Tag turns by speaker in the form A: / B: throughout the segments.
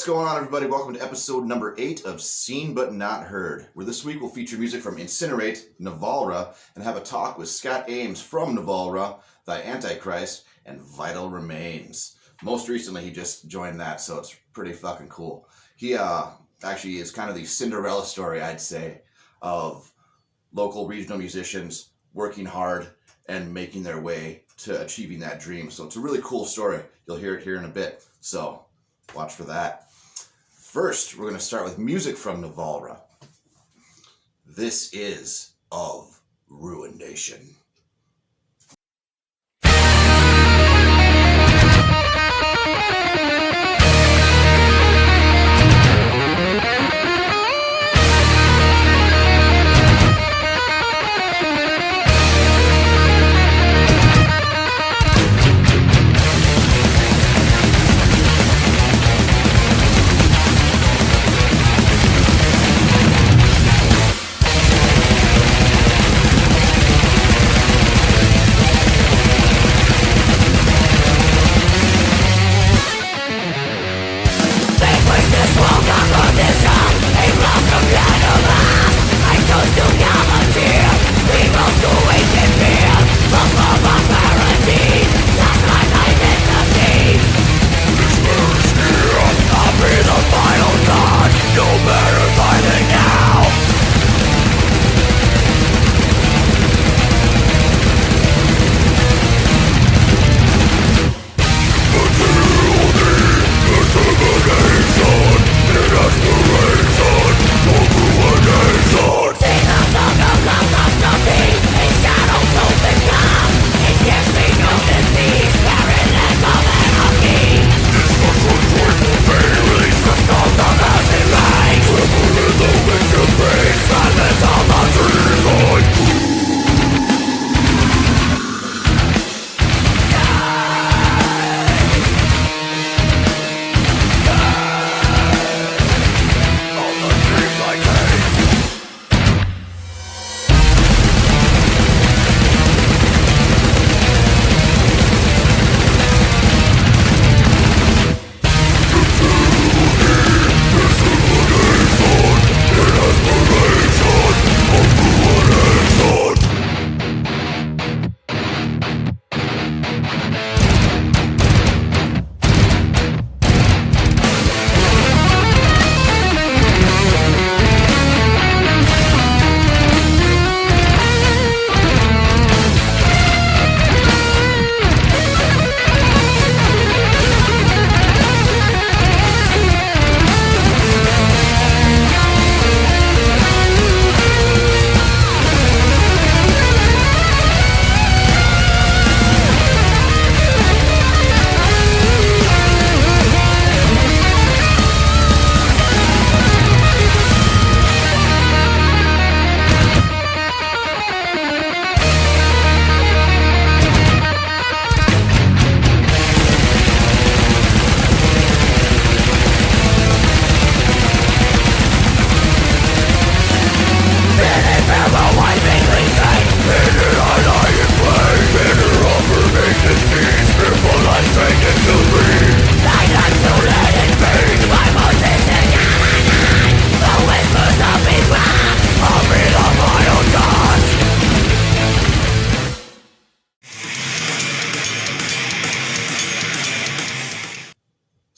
A: going on, everybody? Welcome to episode number 8 of Seen But Not Heard, where this week we'll feature music from Incinerate, Nevalra, and have a talk with Scott Eames from Nevalra, The Antichrist, and Vital Remains. Most recently, he just joined that, so it's pretty fucking cool. He actually is kind of the Cinderella story, I'd say, of local regional musicians working hard and making their way to achieving that dream. So it's a really cool story. You'll hear it here in a bit, so watch for that. First, we're going to start with music from Nevalra. This is Of Ruination.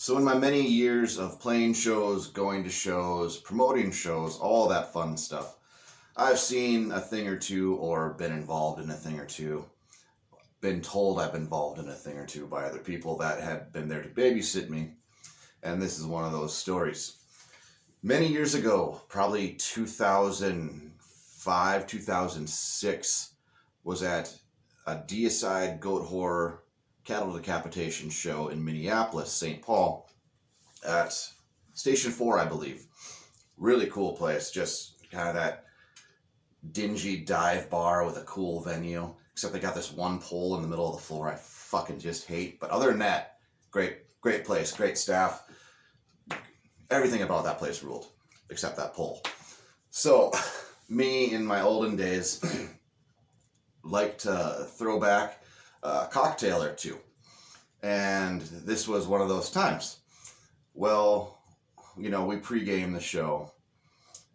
A: So in my many years of playing shows, going to shows, promoting shows, all that fun stuff, I've seen a thing or two or been involved in a thing or two, been told I've been involved in a thing or two by other people that had been there to babysit me, and this is one of those stories. Many years ago, probably 2005, 2006, was at a deicide goat horror cattle decapitation show in Minneapolis, St. Paul, at Station 4, I believe. Really cool place, just kind of that dingy dive bar with a cool venue, except they got this one pole in the middle of the floor I fucking just hate. But other than that, great place, great staff. Everything about that place ruled, except that pole. So, me in my olden days like to throw back a cocktail or two. And this was one of those times. Well, we pregame the show,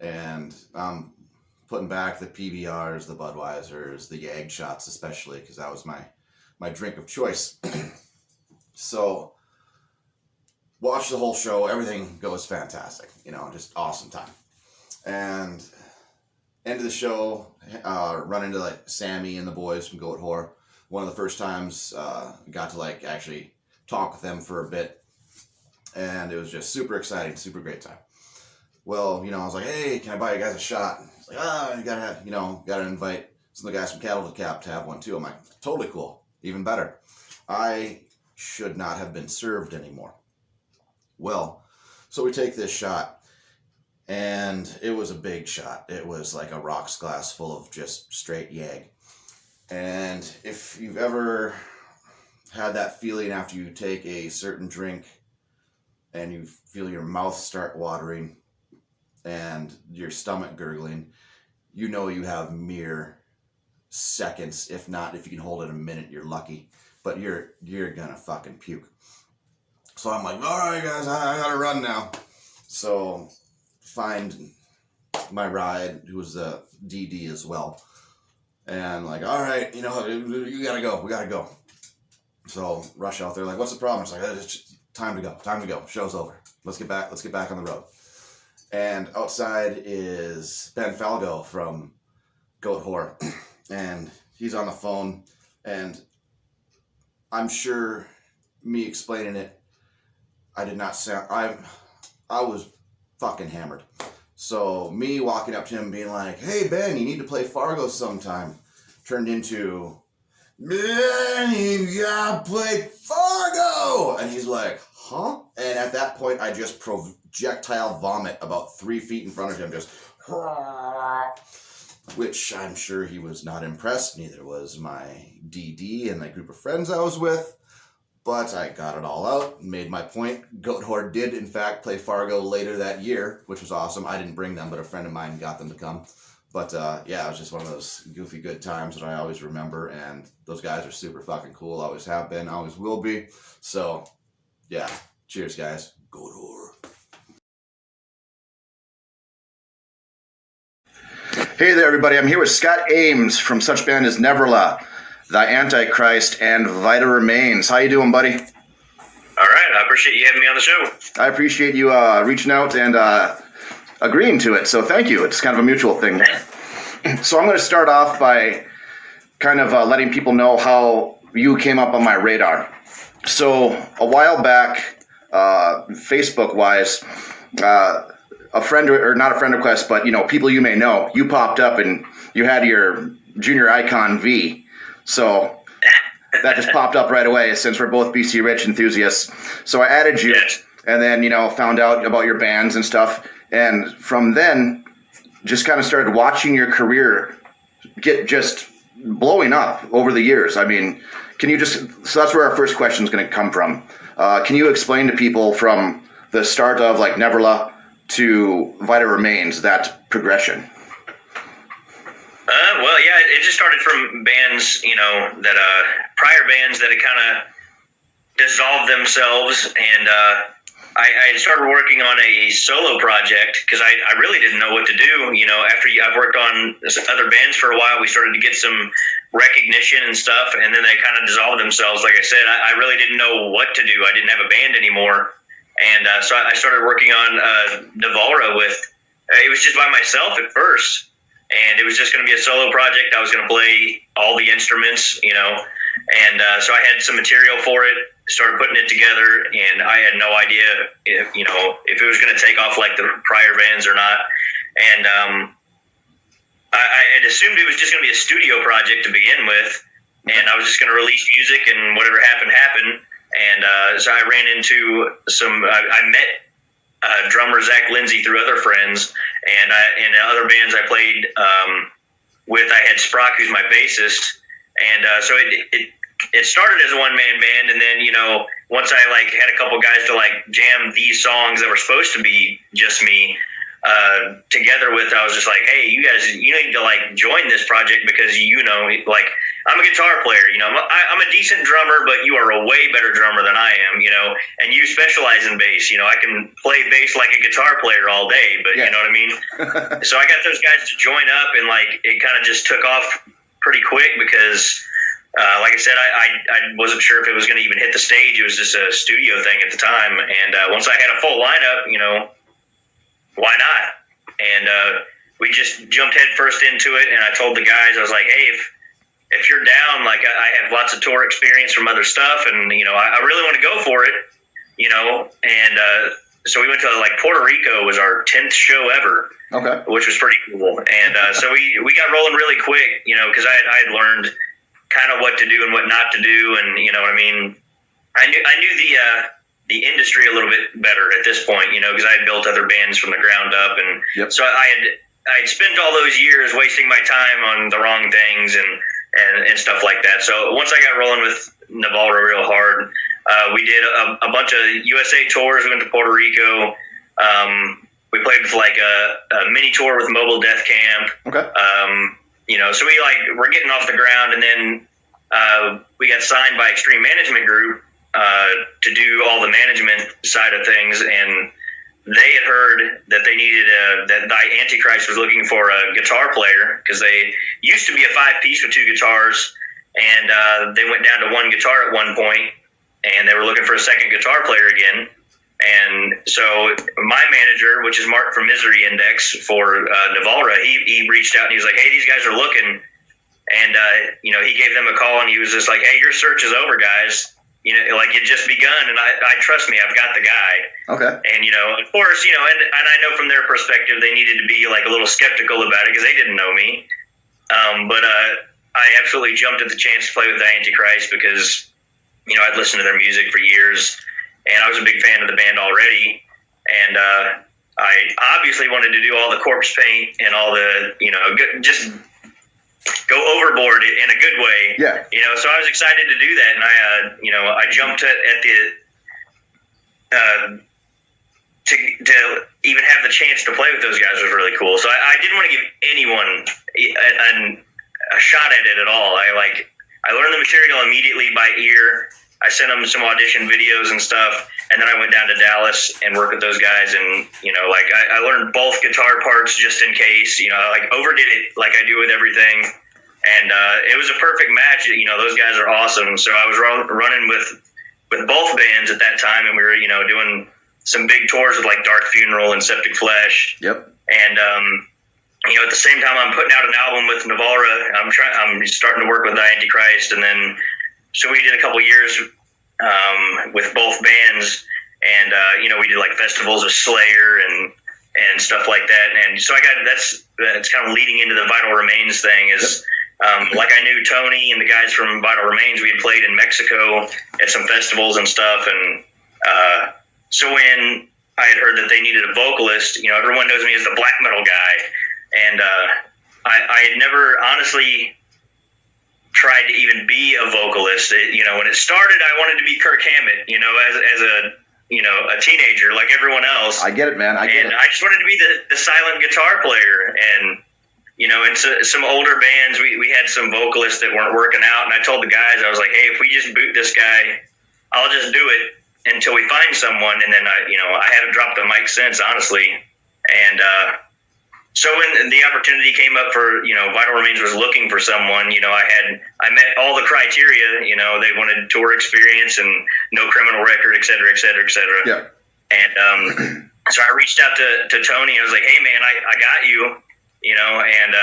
A: and I'm putting back the PBRs, the Budweisers, the Yag shots especially, because that was my drink of choice. So watch the whole show. Everything goes fantastic. Just awesome time. And end of the show, run into like Sammy and the boys from Goat Whore. One of the first times got to like actually talk with them for a bit, and it was just super exciting, super great time. Well, I was like, hey, can I buy you guys a shot? It's like, you gotta invite some of the guys from Cattle to Cap to have one too. I'm like, totally cool, even better. I should not have been served anymore. Well, so we take this shot, and it was a big shot. It was like a rocks glass full of just straight Yag. And if you've ever had that feeling after you take a certain drink and you feel your mouth start watering and your stomach gurgling, you have mere seconds. If you can hold it a minute, you're lucky. But you're gonna fucking puke. So I'm like, all right, guys, I gotta run now. So find my ride, who was the DD as well. And like, all right, you gotta go. We gotta go. So rush out there. Like, what's the problem? It's like, it's just time to go. Show's over. Let's get back on the road. And outside is Ben Falgo from Goat Whore, and he's on the phone. And I'm sure me explaining it, I did not sound. I was fucking hammered. So me walking up to him being like, hey, Ben, you need to play Fargo sometime, turned into, man, you gotta play Fargo! And he's like, huh? And at that point, I just projectile vomit about 3 feet in front of him, just, which I'm sure he was not impressed. Neither was my DD and the group of friends I was with. But I got it all out and made my point. Goat Whore did, in fact, play Fargo later that year, which was awesome. I didn't bring them, but a friend of mine got them to come. But yeah, it was just one of those goofy good times that I always remember. And those guys are super fucking cool. Always have been, always will be. So yeah, cheers, guys. Goat Whore. Hey there, everybody. I'm here with Scott Eames from such band as Nevalra, The Antichrist, and Vita Remains. How you doing, buddy?
B: All right. I appreciate you having me on the show.
A: I appreciate you reaching out and agreeing to it. So thank you. It's kind of a mutual thing. So I'm going to start off by kind of letting people know how you came up on my radar. So a while back, Facebook-wise, a friend, or not a friend request, but people you may know, you popped up and you had your junior icon V. So that just popped up right away since we're both BC Rich enthusiasts. So I added you, and then, found out about your bands and stuff. And from then, just kind of started watching your career get just blowing up over the years. I mean, so that's where our first question is going to come from. Can you explain to people from the start of like Nevalra to Vita Remains, that progression?
B: Well, yeah, it just started from bands, that prior bands that had kind of dissolved themselves, and I started working on a solo project because I really didn't know what to do. After I've worked on other bands for a while, we started to get some recognition and stuff, and then they kind of dissolved themselves. Like I said, I really didn't know what to do. I didn't have a band anymore, and so I started working on Nevalra with. It was just by myself at first. And it was just going to be a solo project. I was going to play all the instruments, and so I had some material for it, started putting it together, and I had no idea if it was going to take off like the prior bands or not. And I had assumed it was just going to be a studio project to begin with, and I was just going to release music and whatever happened. And so I ran into I met drummer Zach Lindsay through other friends, and in other bands I played with. I had Sprock, who's my bassist, and so it started as a one-man band, and then once I had a couple guys to jam these songs that were supposed to be just me together with, I was just like, hey, you guys, you need to join this project because I'm a guitar player, I'm a decent drummer, but you are a way better drummer than I am, and you specialize in bass. I can play bass like a guitar player all day, but
A: Yeah.
B: you know what I mean? So I got those guys to join up, and like it kind of just took off pretty quick because, like I said, I wasn't sure if it was going to even hit the stage. It was just a studio thing at the time. And once I had a full lineup, why not? And we just jumped headfirst into it. And I told the guys, I was like, hey, if you're down, like I have lots of tour experience from other stuff, and I really want to go for it, And so we went to like Puerto Rico was our 10th show ever,
A: okay,
B: which was pretty cool. And so we got rolling really quick, because I had learned kind of what to do and what not to do, and you know what I mean. I knew the industry a little bit better at this point, because I had built other bands from the ground up, and
A: yep.
B: so I'd spent all those years wasting my time on the wrong things and stuff like that. So once I got rolling with Nevalra real hard, we did a bunch of USA tours. We went to Puerto Rico. We played with like a mini tour with Mobile Death Camp.
A: Okay.
B: So we're getting off the ground, and then we got signed by Extreme Management Group to do all the management side of things, and they had heard that they needed that the Antichrist was looking for a guitar player, because they used to be a 5-piece with 2 guitars, and they went down to 1 guitar at one point, and they were looking for a second guitar player again. And so my manager, which is Mark from Misery Index for Nevalra, he reached out and he was like, hey, these guys are looking. And, he gave them a call, and he was just like, hey, your search is over, guys. Like it just begun, and I trust me, I've got the guy.
A: Okay.
B: And, of course, and I know from their perspective, they needed to be like a little skeptical about it because they didn't know me. But I absolutely jumped at the chance to play with the Antichrist because, I'd listened to their music for years, and I was a big fan of the band already. And I obviously wanted to do all the corpse paint and all the, just go overboard in a good way.
A: Yeah.
B: So I was excited to do that, and I jumped at the to even have the chance to play with those guys was really cool. So I didn't want to give anyone a shot at it at all. I learned the material immediately by ear. I sent them some audition videos and stuff, and then I went down to Dallas and worked with those guys, and I learned both guitar parts just in case. I overdid it like I do with everything, and it was a perfect match. Those guys are awesome. So I was running with both bands at that time, and we were doing some big tours with like Dark Funeral and Septic Flesh.
A: Yep.
B: And at the same time, I'm putting out an album with Nevalra. I'm starting to work with the Antichrist, and then so we did a couple years with both bands, and we did like festivals of Slayer and stuff like that. And so that's kind of leading into the Vital Remains thing. Is like I knew Tony and the guys from Vital Remains. We had played in Mexico at some festivals and stuff, and so when I had heard that they needed a vocalist, everyone knows me as the black metal guy, and I had never honestly tried to even be a vocalist. When it started, I wanted to be Kirk Hammett, as a teenager like everyone else.
A: I get it, man. I get it.
B: I just wanted to be the silent guitar player, and in some older bands, we had some vocalists that weren't working out, and I told the guys, I was like, hey, if we just boot this guy, I'll just do it until we find someone. And then I haven't dropped the mic since, honestly. And so when the opportunity came up for Vital Remains was looking for someone, I met all the criteria. They wanted tour experience and no criminal record, et cetera, et cetera, et cetera.
A: Yeah.
B: And so I reached out to Tony. I was like, hey man, I got you. And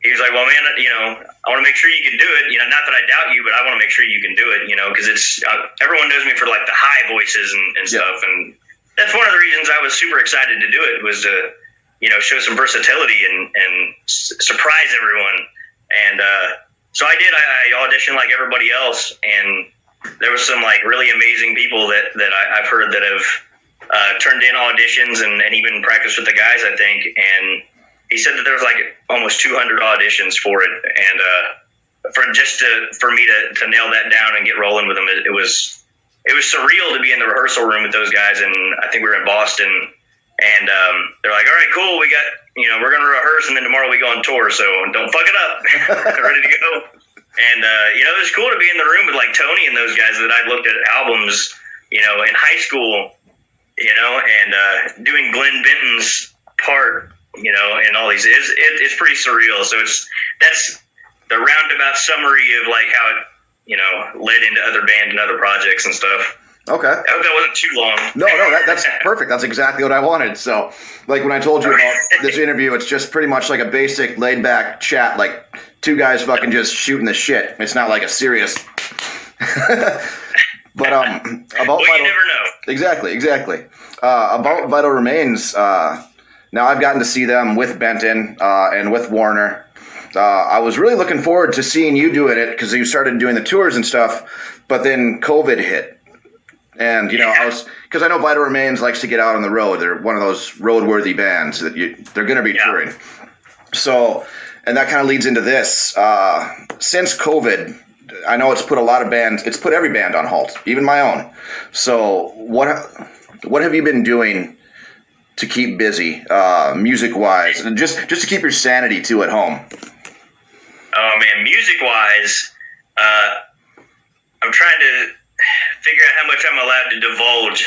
B: he was like, well, man, I want to make sure you can do it. Not that I doubt you, but I want to make sure you can do it, because it's everyone knows me for like the high voices and stuff. And that's one of the reasons I was super excited to do it, was to, show some versatility and surprise everyone. And so I did. I auditioned like everybody else. And there was some like really amazing people that I've heard that have turned in auditions and even practiced with the guys, I think. And he said that there was like almost 200 auditions for it, and for me to nail that down and get rolling with them, it was surreal to be in the rehearsal room with those guys. And I think we were in Boston, and they're like, all right, cool, we got we're gonna rehearse, and then tomorrow we go on tour, so don't fuck it up. Ready to go. And it was cool to be in the room with like Tony and those guys that I looked at albums, in high school, and doing Glenn Benton's part, and all these. It's pretty surreal. So that's the roundabout summary of like how it, led into other bands and other projects and stuff.
C: Okay.
B: I hope that wasn't too long.
C: No, that's perfect. That's exactly what I wanted. So, like when I told you about this interview, it's just pretty much like a basic laid-back chat, like two guys fucking just shooting the shit. It's not like a serious. But about
B: well, you never know.
C: Exactly. About Vital Remains. Now I've gotten to see them with Benton and with Warner. I was really looking forward to seeing you doing it because you started doing the tours and stuff, but then COVID hit. And, because I know Vital Remains likes to get out on the road. They're one of those roadworthy bands that they're going to be touring. So, and that kind of leads into this. Since COVID, I know it's put every band on halt, even my own. So what have you been doing to keep busy, music-wise, and just to keep your sanity too at home?
B: Oh, man, music-wise, I'm trying to figure out how much I'm allowed to divulge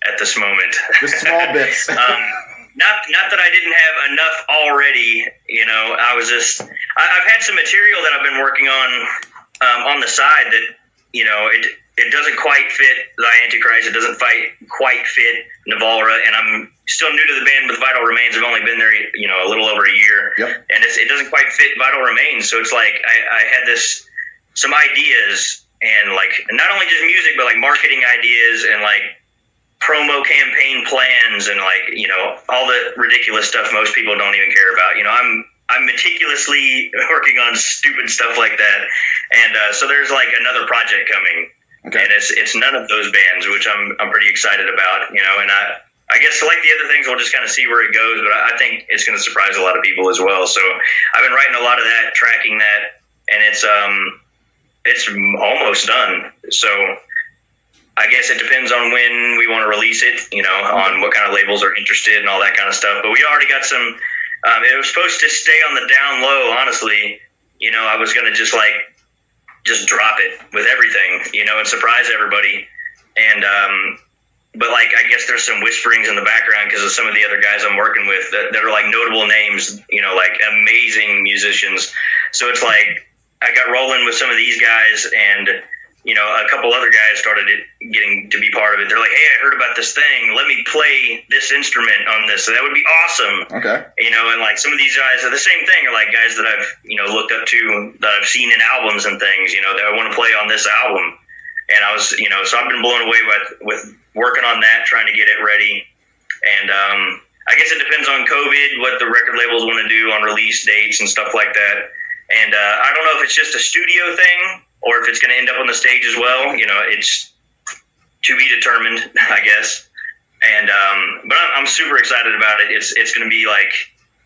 B: at this moment.
C: Just small bits.
B: Not that I didn't have enough already. I've had some material that I've been working on the side that, it doesn't quite fit the Antichrist. It doesn't quite fit Nevalra, and I'm still new to the band with Vital Remains. I've only been there, a little over a year.
C: Yep.
B: And it doesn't quite fit Vital Remains. So it's like I had some ideas, and like not only just music, but like marketing ideas and like promo campaign plans and like, all the ridiculous stuff most people don't even care about. I'm meticulously working on stupid stuff like that. And so there's like another project coming. Okay. And it's none of those bands, which I'm pretty excited about, and I guess like the other things, we'll just kind of see where it goes, but I think it's going to surprise a lot of people as well. So I've been writing a lot of that, tracking that, and it's almost done. So I guess it depends on when we want to release it, on what kind of labels are interested and all that kind of stuff. But we already got some, it was supposed to stay on the down low, honestly. I was going to just drop it with everything, and surprise everybody. And, but like, I guess there's some whisperings in the background because of some of the other guys I'm working with that are like notable names, like amazing musicians. So it's like, I got rolling with some of these guys, and, a couple other guys started getting to be part of it. They're like, hey, I heard about this thing. Let me play this instrument on this. So that would be awesome.
C: Okay.
B: And like some of these guys are the same thing, are like guys that I've, looked up to, that I've seen in albums and things, that I want to play on this album. And I was, so I've been blown away with working on that, trying to get it ready. And I guess it depends on COVID, what the record labels want to do on release dates and stuff like that. And I don't know if it's just a studio thing or if it's going to end up on the stage as well. It's to be determined, I guess. And but I'm super excited about it. It's going to be like,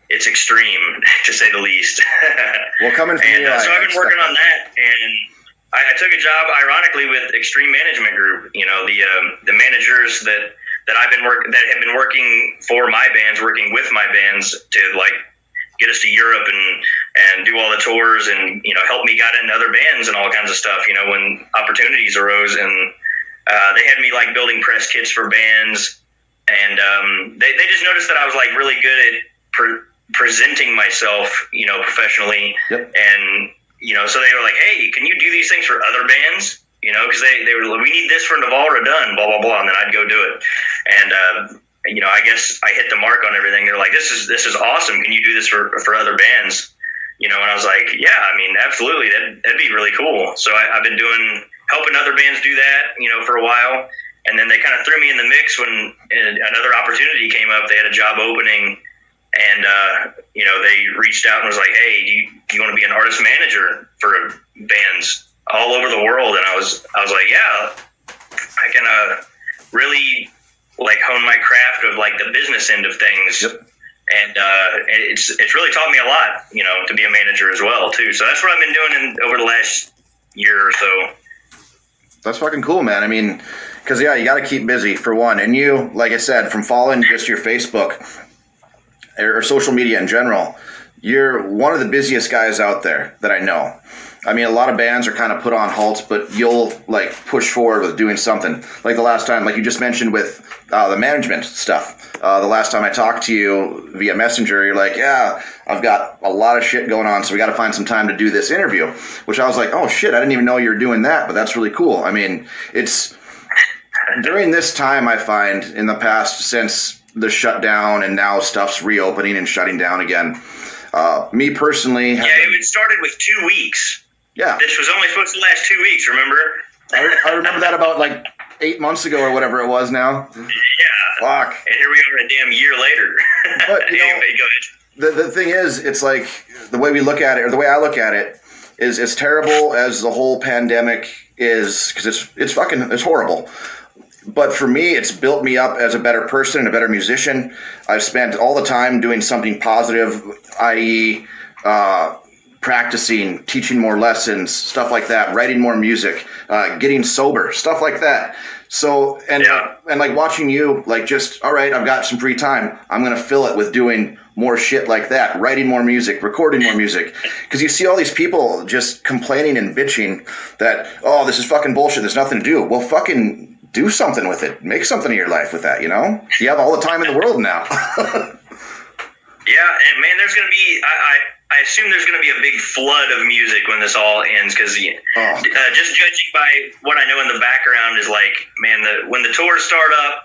B: it's extreme to say the least.
C: Well, coming from you,
B: so I've been working on that, and I took a job ironically with Extreme Management Group. The managers that have been working for my bands, working with my bands to like get us to Europe and do all the tours and, help me get into other bands and all kinds of stuff, when opportunities arose. And they had me like building press kits for bands. And they just noticed that I was like really good at presenting myself, professionally. Yep. And, so they were like, hey, can you do these things for other bands? Because they were like, we need this for Nevalra done, blah, blah, blah. And then I'd go do it. And, I guess I hit the mark on everything. They're like, this is awesome. Can you do this for other bands? And I was like, yeah, I mean, absolutely. That'd be really cool. So I've been helping other bands do that, for a while. And then they kind of threw me in the mix when another opportunity came up. They had a job opening, and, they reached out and was like, hey, do you want to be an artist manager for bands all over the world? And I was like, yeah, I can really like hone my craft of like the business end of things. Yep. And it's really taught me a lot, to be a manager as well too. So that's what I've been doing over the last year or so.
C: That's fucking cool, man. I mean, because you got to keep busy for one. And you, like I said, from following just your Facebook or social media in general, you're one of the busiest guys out there that I know. I mean, a lot of bands are kind of put on halt, but you'll like push forward with doing something. Like the last time, like you just mentioned with the management stuff. The last time I talked to you via Messenger, you're like, yeah, I've got a lot of shit going on, so we got to find some time to do this interview. Which I was like, oh shit, I didn't even know you were doing that, but that's really cool. I mean, it's during this time I find in the past since the shutdown and now stuff's reopening and shutting down again. Me personally,
B: it started with 2 weeks.
C: Yeah,
B: this was only supposed to last 2 weeks. Remember?
C: I remember that about like 8 months ago or whatever it was now.
B: Yeah.
C: Fuck.
B: And here we are a damn year later.
C: But you know,
B: anyway, go ahead.
C: the thing is, it's like the way we look at it, or the way I look at it, is as terrible as the whole pandemic is, because it's horrible. But for me, it's built me up as a better person and a better musician. I've spent all the time doing something positive, i.e., practicing, teaching more lessons, stuff like that, writing more music, getting sober, stuff like that. So, and like watching you, like just, all right, I've got some free time. I'm going to fill it with doing more shit like that, writing more music, recording more music. Because you see all these people just complaining and bitching that, oh, this is fucking bullshit, there's nothing to do. Well, fucking do something with it. Make something of your life with that, you know? You have all the time in the world now.
B: Yeah, and man, there's going to be, I assume there's going to be a big flood of music when this all ends, because just judging by what I know in the background is like, man, when the tours start up,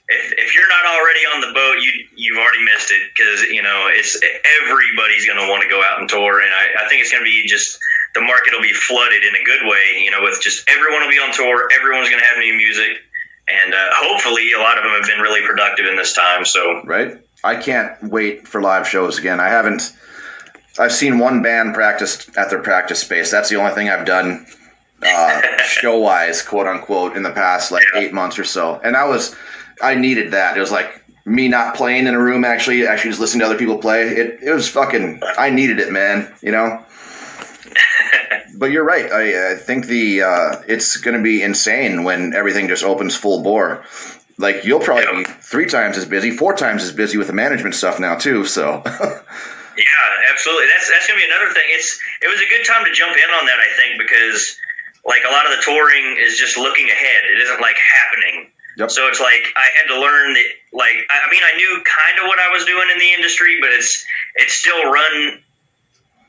B: if you're not already on the boat, you've already missed it, because, you know, it's everybody's going to want to go out and tour, and I think it's going to be just, the market will be flooded in a good way, you know, with just everyone will be on tour, everyone's going to have new music, and hopefully a lot of them have been really productive in this time, so. Right.
C: I can't wait for live shows again. I've seen one band practice at their practice space. That's the only thing I've done show-wise, quote-unquote, in the past, 8 months or so. And I needed that. It was like me not playing in a room, actually just listening to other people play. It was fucking, I needed it, man, you know? But you're right. I think it's going to be insane when everything just opens full bore. Like, you'll probably be 3 times as busy, 4 times as busy with the management stuff now, too, so.
B: Yeah, absolutely. That's going to be another thing. It was a good time to jump in on that, I think, because, like, a lot of the touring is just looking ahead. It isn't, like, happening.
C: Yep.
B: So it's like I had to learn that, like, I mean, I knew kind of what I was doing in the industry, but it's still run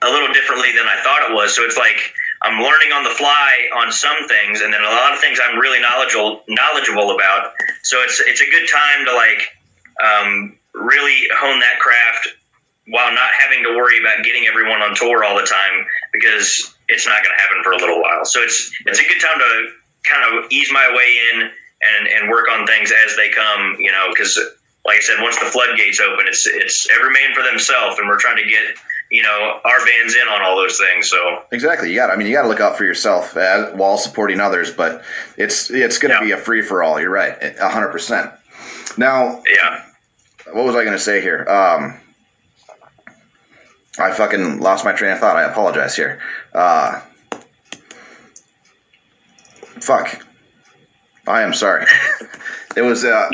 B: a little differently than I thought it was. So it's like I'm learning on the fly on some things, and then a lot of things I'm really knowledgeable about. So it's a good time to like really hone that craft while not having to worry about getting everyone on tour all the time, because it's not going to happen for a little while. So it's a good time to kind of ease my way in and work on things as they come, you know, because like I said, once the floodgates open, it's every man for themselves, and we're trying to get, you know, our bands in on all those things. So
C: exactly, you got to look out for yourself while supporting others, but it's going to be a free for all. You're right, 100%. Now, what was I going to say here? I fucking lost my train of thought. I apologize here. Fuck. I am sorry. It was
B: no,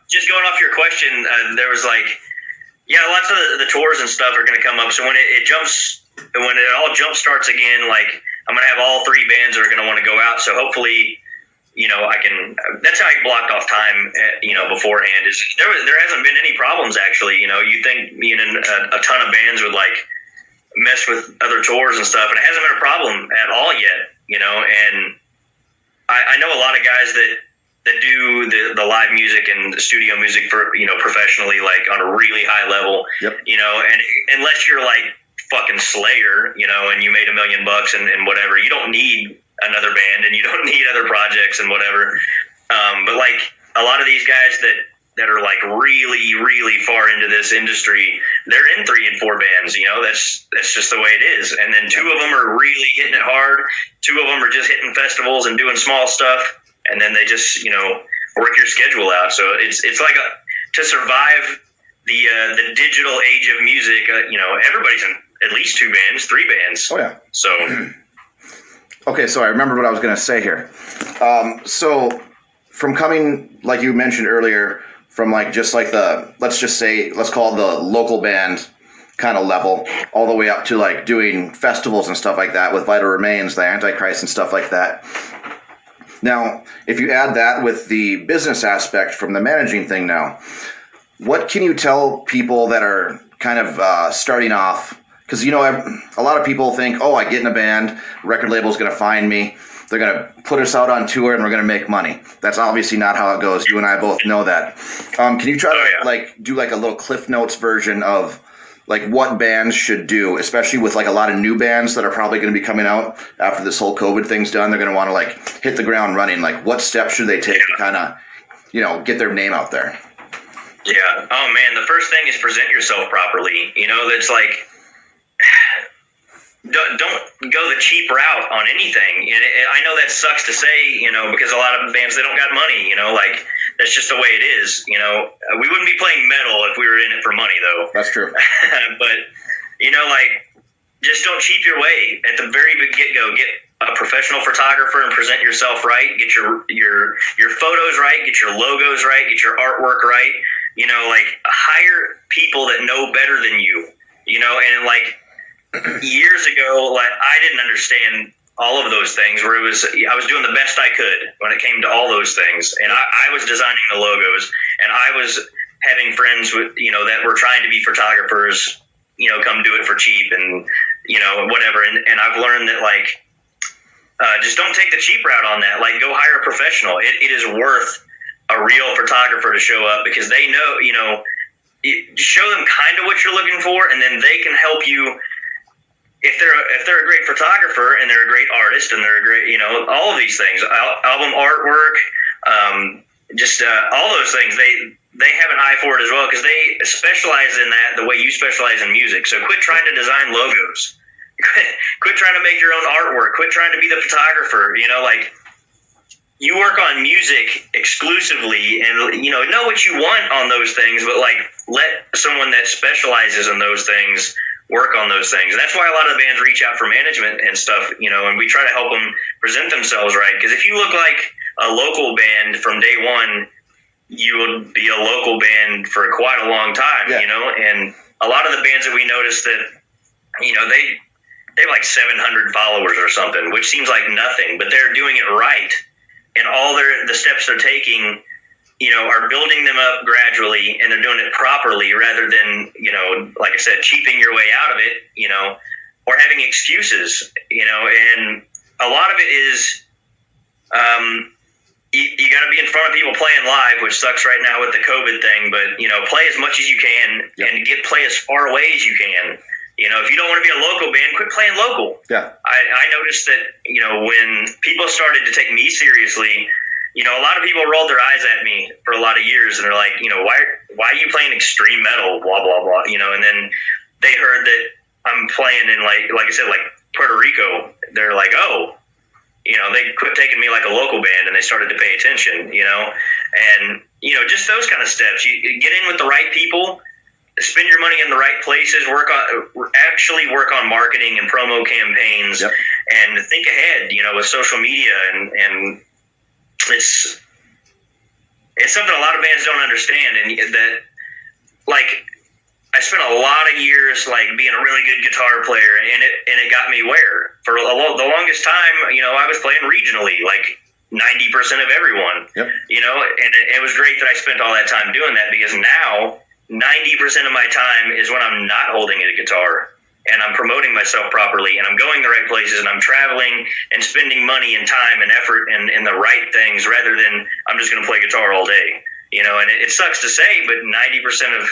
B: just going off your question. There was like. Yeah, lots of the tours and stuff are going to come up. So when it all jump starts again, like I'm going to have all 3 bands that are going to want to go out. So hopefully, you know, I can. That's how I blocked off time, you know, beforehand. Is there hasn't been any problems actually. You know, you think a ton of bands would like mess with other tours and stuff, and it hasn't been a problem at all yet. You know, and I know a lot of guys that do the live music and the studio music for, you know, professionally, like on a really high level, you know, and unless you're like fucking Slayer, you know, and you made $1 million and whatever, you don't need another band and you don't need other projects and whatever. But like a lot of these guys that are like really, really far into this industry, they're in 3 and 4 bands, you know, that's just the way it is. And then 2 of them are really hitting it hard. 2 of them are just hitting festivals and doing small stuff. And then they just, you know, work your schedule out. So it's like to survive the digital age of music. You know, everybody's in at least 2 bands, 3 bands.
C: Oh yeah.
B: So.
C: Okay, so I remember what I was going to say here. So from coming, like you mentioned earlier, from like just like let's call it the local band, kind of level, all the way up to like doing festivals and stuff like that with Vital Remains, the Antichrist and stuff like that. Now, if you add that with the business aspect from the managing thing now, what can you tell people that are kind of starting off? Because, you know, a lot of people think, oh, I get in a band, record label's going to find me, they're going to put us out on tour, and we're going to make money. That's obviously not how it goes. You and I both know that. Can you try to like do like a little Cliff Notes version of like what bands should do, especially with like a lot of new bands that are probably going to be coming out after this whole COVID thing's done? They're going to want to like hit the ground running. Like, what steps should they take to kind of, you know, get their name out there?
B: Yeah. Oh man, the first thing is present yourself properly. You know, that's like, don't go the cheap route on anything. And I know that sucks to say, you know, because a lot of bands, they don't got money, you know, like that's just the way it is. You know, we wouldn't be playing metal if we were in it for money though.
C: That's true.
B: But, you know, like just don't cheap your way at the very get-go. Get a professional photographer and present yourself right. Get your photos right. Get your logos right. Get your artwork right. You know, like hire people that know better than you, you know, and like years ago, like I didn't understand all of those things where I was doing the best I could when it came to all those things. And I was designing the logos and I was having friends with, you know, that were trying to be photographers, you know, come do it for cheap and, you know, whatever. And I've learned that like, just don't take the cheap route on that. Like go hire a professional. It is worth a real photographer to show up because they know, you know, show them kind of what you're looking for and then they can help you. If they're a great photographer and they're a great artist and they're a great, you know, all of these things, album artwork, just all those things, they have an eye for it as well because they specialize in that the way you specialize in music. So quit trying to design logos. Quit trying to make your own artwork. Quit trying to be the photographer. You know, like you work on music exclusively and, you know what you want on those things, but like let someone that specializes in those things work on those things. That's why a lot of the bands reach out for management and stuff, you know, and we try to help them present themselves right. Because if you look like a local band from day one, you will be a local band for quite a long time, you know, and a lot of the bands that we noticed that, you know, they have like 700 followers or something, which seems like nothing, but they're doing it right. And all the steps they're taking, you know, are building them up gradually and they're doing it properly rather than, you know, like I said, cheaping your way out of it, you know, or having excuses, you know, and a lot of it is, you got to be in front of people playing live, which sucks right now with the COVID thing, but, you know, play as much as you can and play as far away as you can. You know, if you don't want to be a local band, quit playing local.
C: Yeah.
B: I noticed that, you know, when people started to take me seriously, you know, a lot of people rolled their eyes at me for a lot of years and they're like, you know, why are you playing extreme metal, blah, blah, blah, you know, and then they heard that I'm playing in like I said, like Puerto Rico. They're like, oh, you know, they quit taking me like a local band and they started to pay attention, you know, and, you know, just those kind of steps. You get in with the right people, spend your money in the right places, work on marketing and promo campaigns and think ahead, you know, with social media and it's something a lot of bands don't understand, and that like I spent a lot of years like being a really good guitar player, and it got me where for the longest time, you know, I was playing regionally, like 90% of everyone, you know, and it was great that I spent all that time doing that because now 90% of my time is when I'm not holding a guitar. And I'm promoting myself properly and I'm going the right places and I'm traveling and spending money and time and effort and the right things rather than I'm just going to play guitar all day, you know, and it sucks to say, but 90% of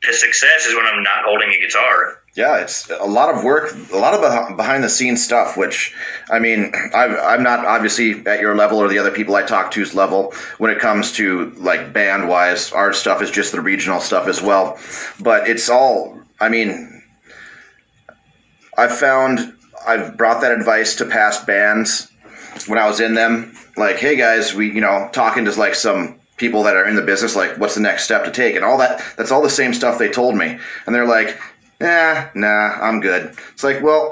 B: the success is when I'm not holding a guitar.
C: Yeah, it's a lot of work, a lot of behind the scenes stuff, which, I mean, I'm not obviously at your level or the other people I talk to's level when it comes to like band wise. Our stuff is just the regional stuff as well. But it's all, I mean, I've brought that advice to past bands when I was in them. Like, hey guys, we, you know, talking to like some people that are in the business, like what's the next step to take and all that. That's all the same stuff they told me. And they're like, nah, I'm good. It's like, well,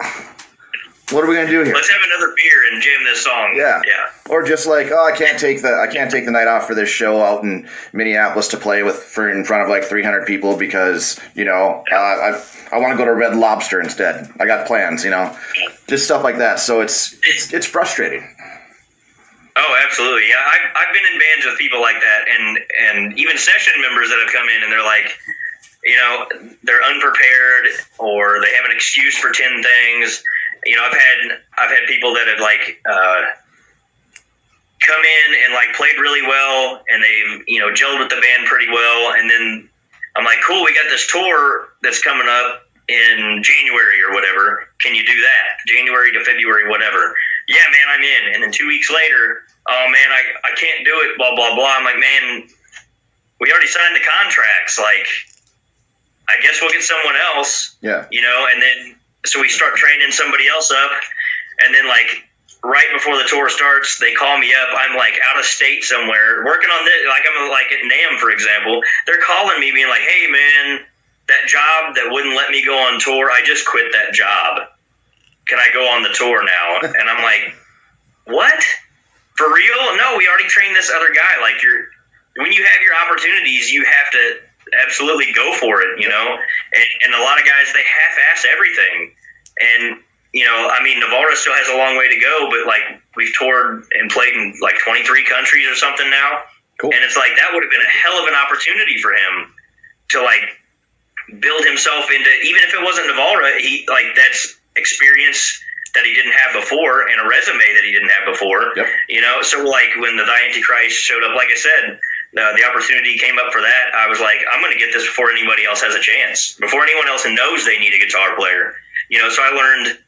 C: What are we gonna do here?
B: Let's have another beer and jam this song.
C: Yeah.
B: Yeah.
C: Or just like, oh, I can't take the night off for this show out in Minneapolis to play in front of like 300 people because I want to go to Red Lobster instead. I got plans, just stuff like that. So it's frustrating.
B: Oh, absolutely. Yeah, I've been in bands with people like that, and even session members that have come in and they're like, they're unprepared or they have an excuse for 10 things. I've had people that have like come in and like played really well, and they've gelled with the band pretty well, and then I'm like, cool, we got this tour that's coming up in January or whatever. Can you do that? January to February, whatever. Yeah, man, I'm in. And then 2 weeks later, oh man, I can't do it. Blah blah blah. I'm like, man, we already signed the contracts. Like, I guess we'll get someone else.
C: Yeah.
B: And then so we start training somebody else up, and then like right before the tour starts, they call me up. I'm like out of state somewhere working on this. Like I'm like at NAMM, for example. They're calling me being like, hey man, that job that wouldn't let me go on tour, I just quit that job. Can I go on the tour now? And I'm like, what? For real? No, we already trained this other guy. Like when you have your opportunities, you have to absolutely go for it, and a lot of guys, they half-ass everything. And, Nevalra still has a long way to go, but like we've toured and played in like 23 countries or something now.
C: Cool.
B: And it's like, that would have been a hell of an opportunity for him to like build himself into, even if it wasn't Nevalra, that's experience that he didn't have before and a resume that he didn't have before.
C: Yep.
B: So like when the Antichrist showed up, like I said, the opportunity came up for that. I was like, I'm going to get this before anybody else has a chance, before anyone else knows they need a guitar player. So I learned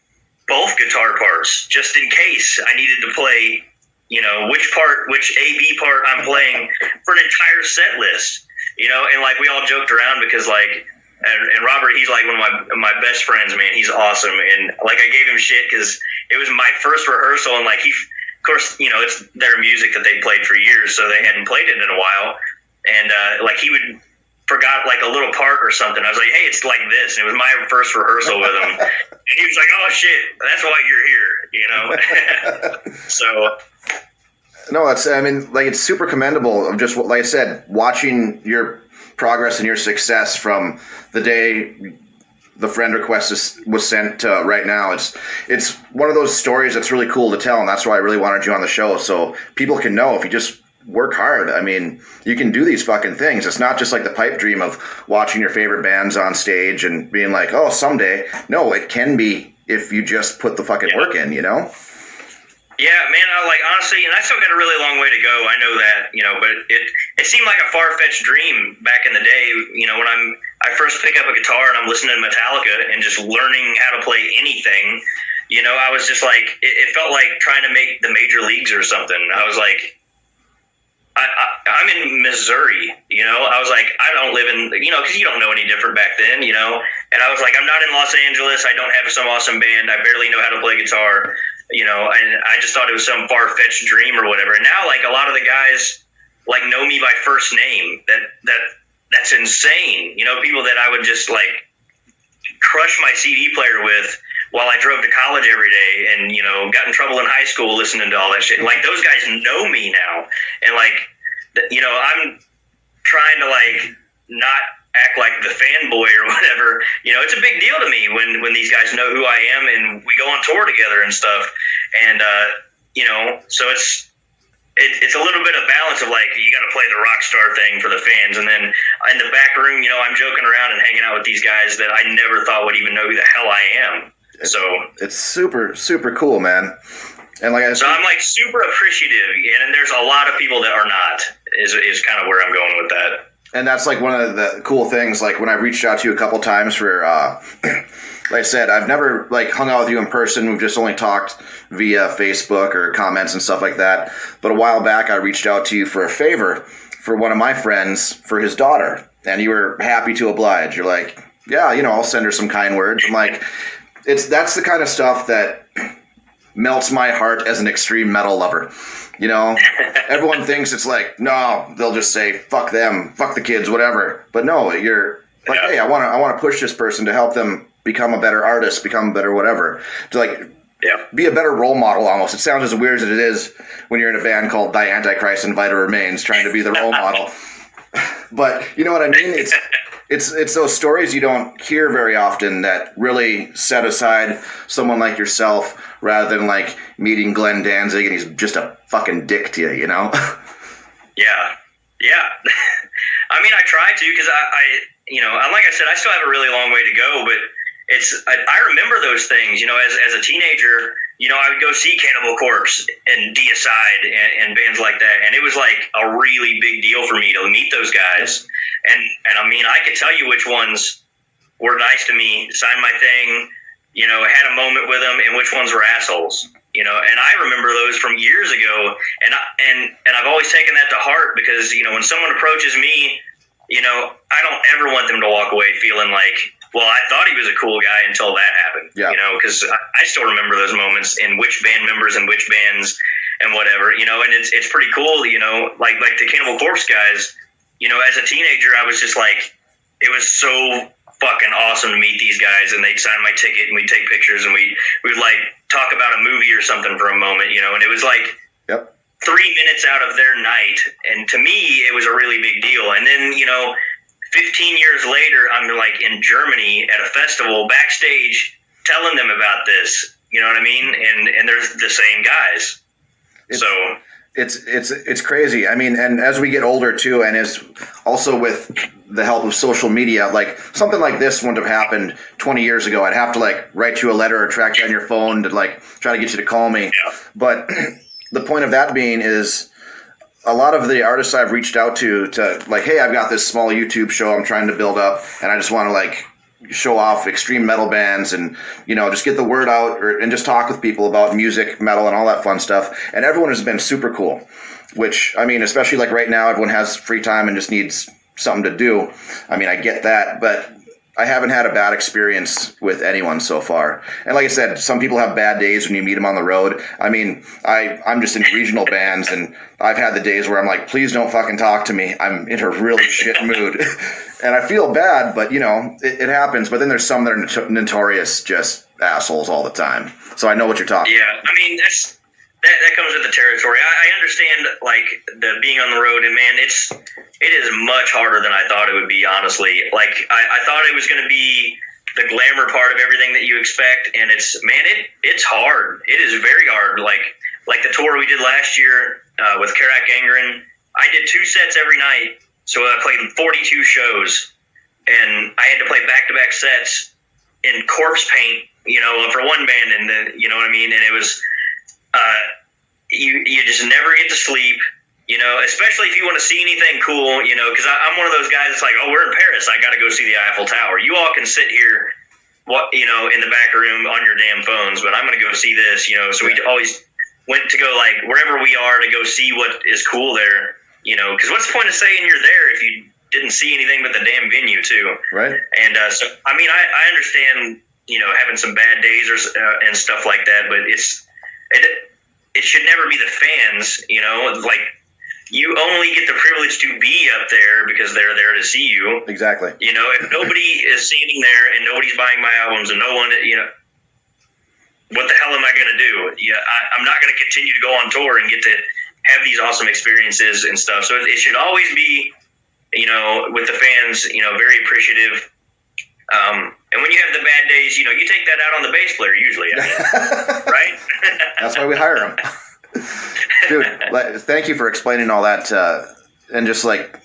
B: both guitar parts just in case I needed to play, which A-B part I'm playing for an entire set list, and like we all joked around because like, and Robert, he's like one of my best friends, man. He's awesome. And like I gave him shit because it was my first rehearsal, and like of course, it's their music that they played for years, so they hadn't played it in a while. And like he forgot like a little part or something. I was like, hey, it's like this. And it was my first rehearsal with him. And he was like, oh shit, that's why you're here, So
C: No, it's super commendable of just, like I said, watching your progress and your success from the day the friend request was sent to right now. It's one of those stories that's really cool to tell, and that's why I really wanted you on the show, so people can know if you just work hard. You can do these fucking things. It's not just like the pipe dream of watching your favorite bands on stage and being like, oh, someday. No, it can be if you just put the fucking work in,
B: Yeah, man, honestly, and I still got a really long way to go. I know that, but it seemed like a far-fetched dream back in the day, when I first pick up a guitar and I'm listening to Metallica and just learning how to play anything. I was just like, it felt like trying to make the major leagues or something. I was like, I'm in Missouri, I was like, I don't live in, because you don't know any different back then, and I was like, I'm not in Los Angeles. I don't have some awesome band. I barely know how to play guitar. And I just thought it was some far-fetched dream or whatever. And now, like, a lot of the guys, like, know me by first name. That's insane. People that I would just, like, crush my CD player with while I drove to college every day and, got in trouble in high school listening to all that shit. Like, those guys know me now. And, like, I'm trying to, like, not act like the fanboy or whatever. It's a big deal to me when these guys know who I am and we go on tour together and stuff. And so it's a little bit of balance of like, you got to play the rock star thing for the fans, and then in the back room, I'm joking around and hanging out with these guys that I never thought would even know who the hell I am. So
C: it's super, super cool, man. And like
B: so I'm like super appreciative, and there's a lot of people that are not. Is kind of where I'm going with that.
C: And that's like one of the cool things. Like when I reached out to you a couple times for, like I said, I've never like hung out with you in person. We've just only talked via Facebook or comments and stuff like that. But a while back, I reached out to you for a favor for one of my friends for his daughter, and you were happy to oblige. You're like, yeah, I'll send her some kind words. I'm like, that's the kind of stuff that melts my heart as an extreme metal lover. Everyone thinks it's like, no, they'll just say, fuck them, fuck the kids, whatever. But no, you're like, hey, I want to push this person to help them become a better artist, become a better whatever. To like, be a better role model almost. It sounds as weird as it is when you're in a band called The Antichrist and Vital Remains trying to be the role model. But you know what I mean? It's those stories you don't hear very often that really set aside someone like yourself rather than like meeting Glenn Danzig and he's just a fucking dick to you, you know?
B: Yeah. I mean, I try to, because I like I said, I still have a really long way to go, but I remember those things, as a teenager, I would go see Cannibal Corpse and Deicide and bands like that. And it was like a really big deal for me to meet those guys. And I mean, I could tell you which ones were nice to me, signed my thing, had a moment with them, and which ones were assholes, and I remember those from years ago. And I've always taken that to heart because, when someone approaches me, I don't ever want them to walk away feeling like, well, I thought he was a cool guy until that happened, because I still remember those moments in which band members and which bands and whatever, and it's pretty cool, like the Cannibal Corpse guys, as a teenager, I was just like, it was so fucking awesome to meet these guys, and they'd sign my ticket and we'd take pictures and we'd like talk about a movie or something for a moment, and it was like 3 minutes out of their night. And to me, it was a really big deal. And then, 15 years later, I'm like in Germany at a festival backstage telling them about this, you know what I mean? And they're the same guys.
C: It's crazy. I mean, and as we get older too, and as also with the help of social media, like something like this wouldn't have happened 20 years ago. I'd have to like write you a letter or track down your phone to like try to get you to call me.
B: Yeah.
C: But the point of that being is a lot of the artists I've reached out to like, hey, I've got this small YouTube show I'm trying to build up, and I just want to like show off extreme metal bands and, just get the word out and just talk with people about music, metal, and all that fun stuff. And everyone has been super cool, which, I mean, especially like right now, everyone has free time and just needs something to do. I mean, I get that, but I haven't had a bad experience with anyone so far. And like I said, some people have bad days when you meet them on the road. I mean, I'm just in regional bands, and I've had the days where I'm like, please don't fucking talk to me. I'm in a really shit mood. And I feel bad, but, it happens. But then there's some that are notorious just assholes all the time. So I know what you're talking about.
B: Yeah, I mean, that comes with the territory. I understand, like, the being on the road, and man, it is much harder than I thought it would be, honestly. Like, I thought it was going to be the glamour part of everything that you expect, and it's hard. It is very hard. Like the tour we did last year with Karak Angren, I did 2 sets every night, so I played 42 shows, and I had to play back-to-back sets in corpse paint, for one band, and you know what I mean? And it was... you just never get to sleep, especially if you want to see anything cool, because I'm one of those guys that's like, oh, we're in Paris, I got to go see the Eiffel Tower. You all can sit here, in the back room on your damn phones, but I'm going to go see this, so we always went to go, like, wherever we are to go see what is cool there, because what's the point of saying you're there if you didn't see anything but the damn venue, too? Right. And so, I mean, I understand, having some bad days and stuff like that, but it should never be the fans, like, you only get the privilege to be up there because they're there to see you.
C: Exactly.
B: If nobody is standing there and nobody's buying my albums and no one, what the hell am I going to do? Yeah, I'm not going to continue to go on tour and get to have these awesome experiences and stuff. So it should always be, with the fans, very appreciative. And when you have the bad days, you take that out on the bass player usually, right?
C: That's why we hire him. Dude, thank you for explaining all that. And just like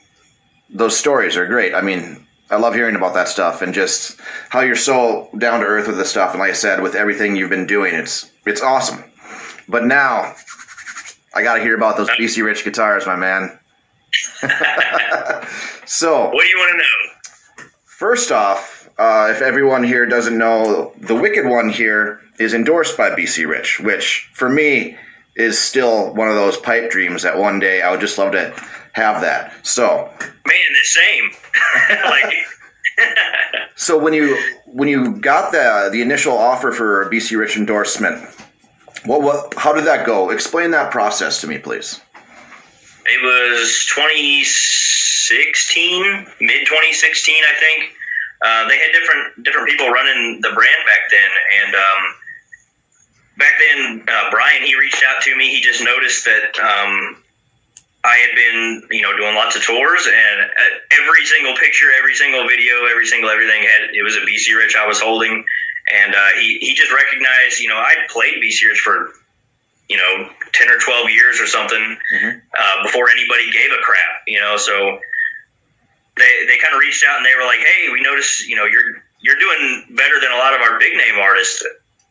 C: those stories are great. I mean, I love hearing about that stuff and just how you're so down to earth with this stuff. And like I said, with everything you've been doing, it's awesome. But now I got to hear about those BC Rich guitars, my man. So
B: what do you want to know?
C: First off, if everyone here doesn't know, the Wicked One here is endorsed by BC Rich, which for me is still one of those pipe dreams that one day I would just love to have that. So,
B: man, the same.
C: So when you got the initial offer for a BC Rich endorsement, how did that go? Explain that process to me, please.
B: It was 2016, mid 2016, I think. They had different people running the brand back then, and back then, Brian, he reached out to me. He just noticed that I had been, doing lots of tours, and every single picture, every single video, every single everything it was a BC Rich I was holding, and he just recognized, I'd played BC Rich for 10 or 12 years or something before anybody gave a crap, so they kind of reached out and they were like, hey, we noticed, you're doing better than a lot of our big name artists.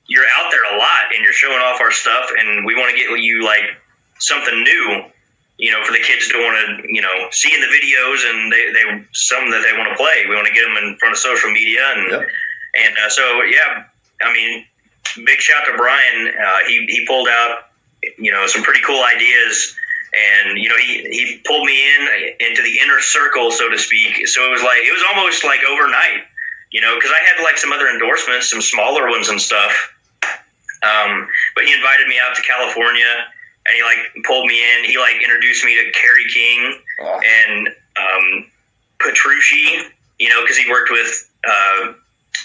B: You're out there a lot and you're showing off our stuff, and we want to get you like something new, for the kids to want to, see in the videos, and they some that they want to play. We want to get them in front of social media, and so yeah, I mean, big shout to Brian. He pulled out, some pretty cool ideas, and he pulled me into the inner circle, so to speak. So it was almost like overnight, because I had like some other endorsements, some smaller ones and stuff. But he invited me out to California, and he like pulled me in. He like introduced me to Kerry King and Petrucci, because he worked with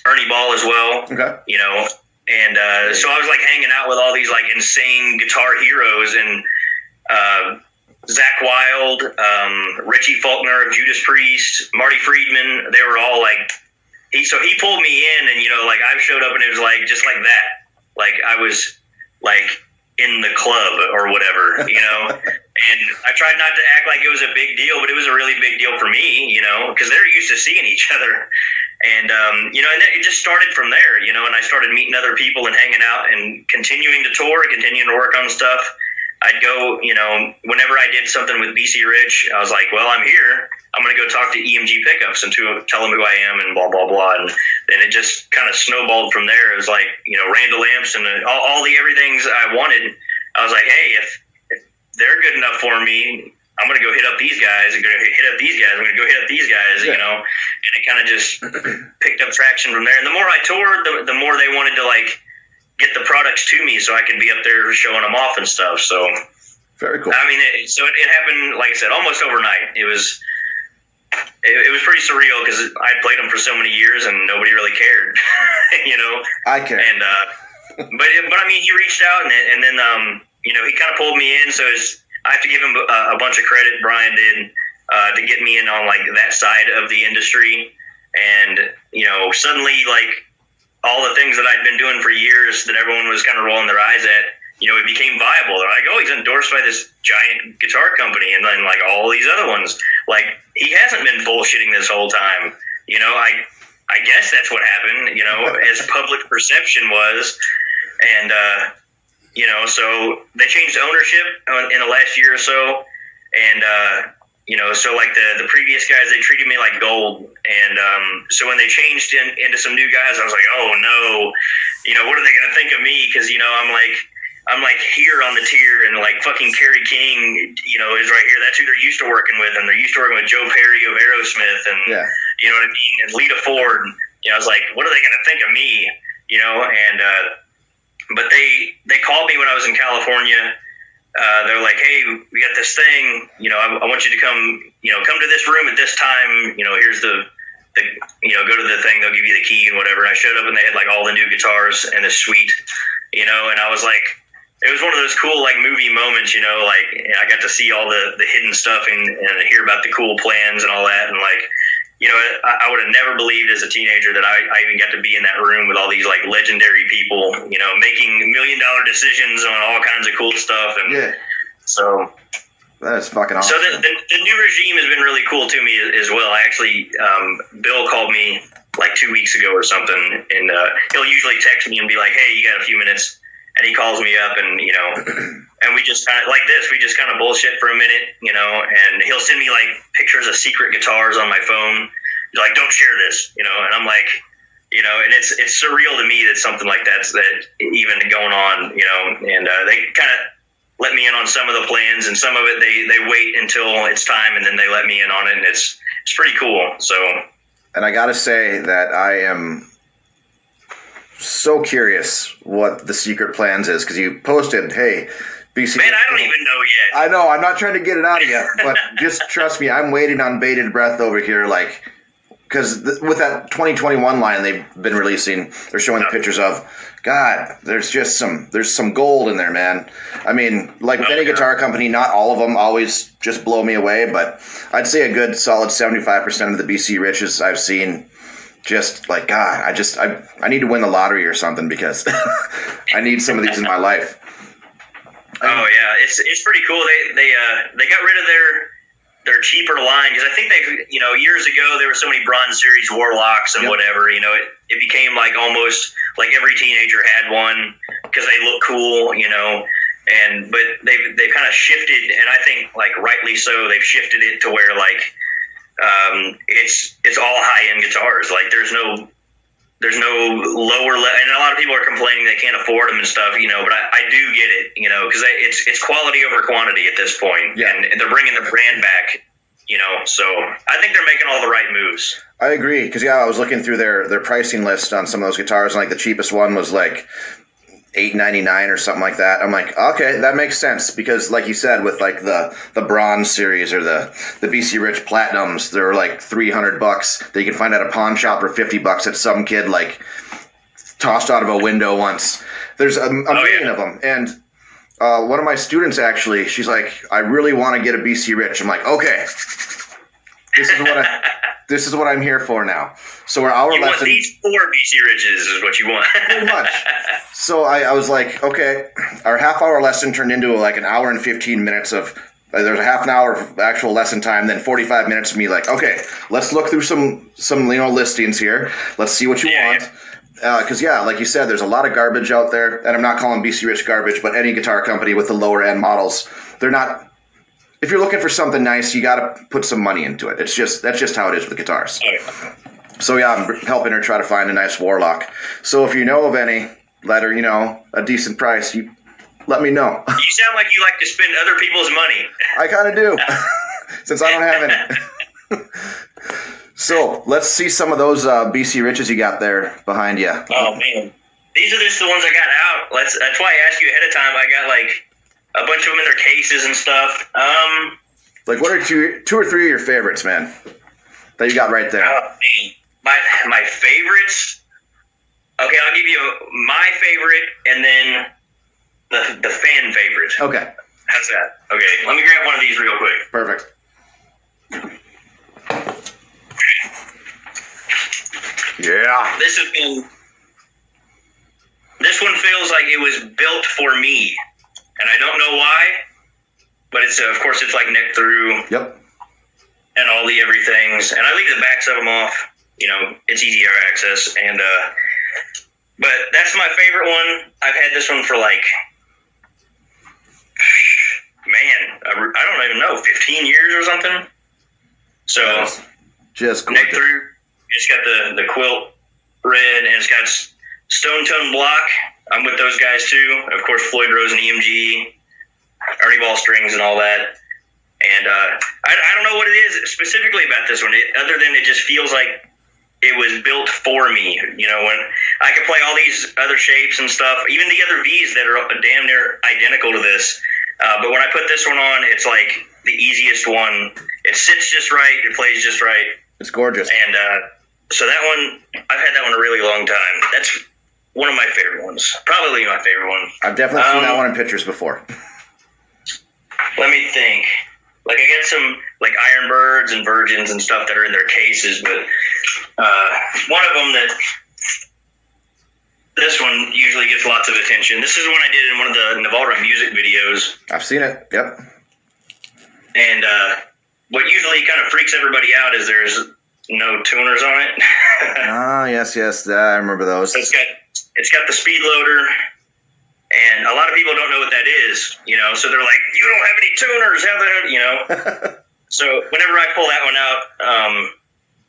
B: Ernie Ball as well. Okay. And so I was like hanging out with all these like insane guitar heroes, and Zach Wilde, Richie Faulkner of Judas Priest, Marty Friedman. They were all like, he pulled me in, and like I showed up, and it was like just like that, like I was like in the club or whatever, And I tried not to act like it was a big deal, but it was a really big deal for me, because they're used to seeing each other. And, and it just started from there, and I started meeting other people and hanging out and continuing to tour, continuing to work on stuff. I'd go, whenever I did something with BC Rich, I was like, well, I'm here. I'm going to go talk to EMG Pickups and tell them who I am and blah, blah, blah. And then it just kind of snowballed from there. It was like, Randall Amps and all the everythings I wanted. I was like, hey, if they're good enough for me, I'm going to go hit up these guys. I'm going to hit up these guys. I'm going to go hit up these guys, And it kind of just picked up traction from there. And the more I toured, the more they wanted to, like, get the products to me so I could be up there showing them off and stuff. So
C: very cool.
B: I mean, it happened, like I said, almost overnight. It was pretty surreal because I played them for so many years and nobody really cared,
C: I care.
B: And but I mean, he reached out and then he kind of pulled me in. So I have to give him a bunch of credit. Brian did to get me in on like that side of the industry, and suddenly like all the things that I'd been doing for years that everyone was kind of rolling their eyes at, it became viable. They're like, oh, he's endorsed by this giant guitar company, and then like all these other ones. Like, he hasn't been bullshitting this whole time. I guess that's what happened, as public perception was. And, so they changed ownership in the last year or so. And, so like the previous guys, they treated me like gold. And so when they changed into some new guys, I was like, oh no, what are they going to think of me? Because, I'm like here on the tier, and like fucking Kerry King, is right here. That's who they're used to working with. And they're used to working with Joe Perry of Aerosmith, and you know what I mean? And Lita Ford. I was like, what are they going to think of me? And, but they called me when I was in California. They're like, hey, we got this thing, I want you to come to this room at this time, here's the go to the thing, they'll give you the key and whatever. And I showed up and they had like all the new guitars and the suite, and I was like, it was one of those cool like movie moments, like I got to see all the hidden stuff and hear about the cool plans and all that. And like, I would have never believed as a teenager that I even got to be in that room with all these like legendary people, making $1 million decisions on all kinds of cool stuff. And so
C: that's fucking awesome.
B: So the new regime has been really cool to me as well. I actually, Bill called me like 2 weeks ago or something, and he'll usually text me and be like, hey, you got a few minutes? And he calls me up, and and we just kind of like this. We just kind of bullshit for a minute, and he'll send me like pictures of secret guitars on my phone. He's like, "Don't share this," and I'm like, and it's surreal to me that something like that's even going on, And they kind of let me in on some of the plans, and some of it they wait until it's time, and then they let me in on it, and it's pretty cool. So,
C: and I gotta say that I am so curious what the secret plans is, because you posted, hey, BC.
B: Man, I don't even know yet.
C: I know, I'm not trying to get it out of you, but just trust me, I'm waiting on bated breath over here, like, because with that 2021 line they've been releasing, they're showing pictures of. God, there's some gold in there, man. I mean, like with any guitar company, not all of them always just blow me away, but I'd say a good solid 75% of the BC Riches I've seen, just like, God, I need to win the lottery or something because I need some of these in my life.
B: Oh yeah, it's pretty cool. They got rid of their cheaper line because I think years ago there were so many Bronze Series Warlocks and whatever. It became like almost like every teenager had one because they look cool, but they kind of shifted, and I think like rightly so. They've shifted it to where like it's all high end guitars. Like there's no lower and a lot of people are complaining they can't afford them and stuff, but I do get it, because it's quality over quantity at this point, and they're bringing the brand back, so I think they're making all the right moves.
C: I agree, because I was looking through their pricing list on some of those guitars, and like the cheapest one was like $899 or something like that. I'm like, okay, that makes sense, because like you said, with like the Bronze Series or the BC Rich Platinums, they're like $300 that you can find at a pawn shop for $50 that some kid like tossed out of a window once. There's a million of them, and one of my students actually, she's like, I really want to get a BC Rich. I'm like, okay, this is what I'm here for now. So our lesson.
B: Want these 4 BC Riches is what you want.
C: Pretty much. So I was like, okay, our half-hour lesson turned into like an hour and 15 minutes of. There's a half an hour of actual lesson time, then 45 minutes of me like, okay, let's look through some listings here. Let's see what you want. Because like you said, there's a lot of garbage out there, and I'm not calling BC Rich garbage, but any guitar company with the lower end models, they're not. If you're looking for something nice, you got to put some money into it. That's just how it is with guitars. So I'm helping her try to find a nice Warlock. So if you know of any that are a decent price, you let me know.
B: You sound like you like to spend other people's money.
C: I kind of do, since I don't have any. So let's see some of those BC Riches you got there behind you.
B: Oh man, these are just the ones I got out. That's why I asked you ahead of time. I got like a bunch of them in their cases and stuff.
C: Like, what are two or three of your favorites, man, that you got right there?
B: My favorites. Okay, I'll give you my favorite and then the fan favorite.
C: Okay.
B: How's that? Okay, let me grab one of these real quick.
C: Perfect. Yeah.
B: This one feels like it was built for me, and I don't know why, but it's of course it's like neck through.
C: Yep.
B: And all the everythings, and I leave the backs of them off. It's easier access, and but that's my favorite one. I've had this one for like, man, I don't even know, 15 years or something. So
C: just
B: neck through. It's got the quilt red, and it's got stone tone block. I'm with those guys too. Of course, Floyd Rose and EMG, Ernie Ball strings and all that. And I don't know what it is specifically about this one, other than it just feels like it was built for me. When I could play all these other shapes and stuff, even the other Vs that are damn near identical to this. But when I put this one on, it's like the easiest one. It sits just right. It plays just right.
C: It's gorgeous.
B: And so that one, I've had that one a really long time. That's one of my favorite ones. Probably my favorite one.
C: I've definitely seen that one in pictures before.
B: Let me think. Like I get some like Ironbirds and Virgins and stuff that are in their cases, but one of them this one usually gets lots of attention. This is one I did in one of the Nevalra music videos.
C: I've seen it. Yep.
B: And what usually kind of freaks everybody out is there's no tuners on it.
C: Yes. I remember those.
B: So it's got the speed loader. And a lot of people don't know what that is, so they're like, you don't have any tuners, have that, So whenever I pull that one out,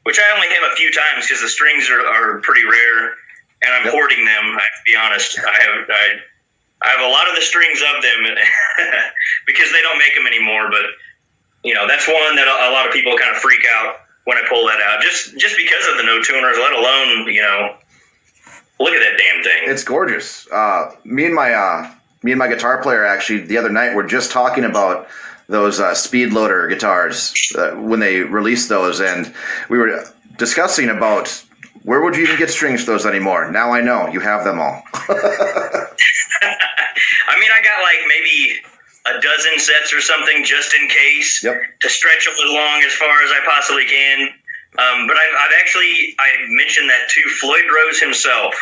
B: which I only have a few times because the strings are pretty rare, and I'm hoarding them, I have to be honest. I have a lot of the strings of them because they don't make them anymore, but, that's one that a lot of people kind of freak out when I pull that out, just because of the no tuners, let alone, look at that damn thing.
C: It's gorgeous. Me and my guitar player actually the other night were just talking about those speed loader guitars when they released those, and we were discussing about where would you even get strings for those anymore. Now I know you have them all.
B: I mean, I got like maybe a dozen sets or something just in case to stretch them as long as far as I possibly can. But I mentioned that to Floyd Rose himself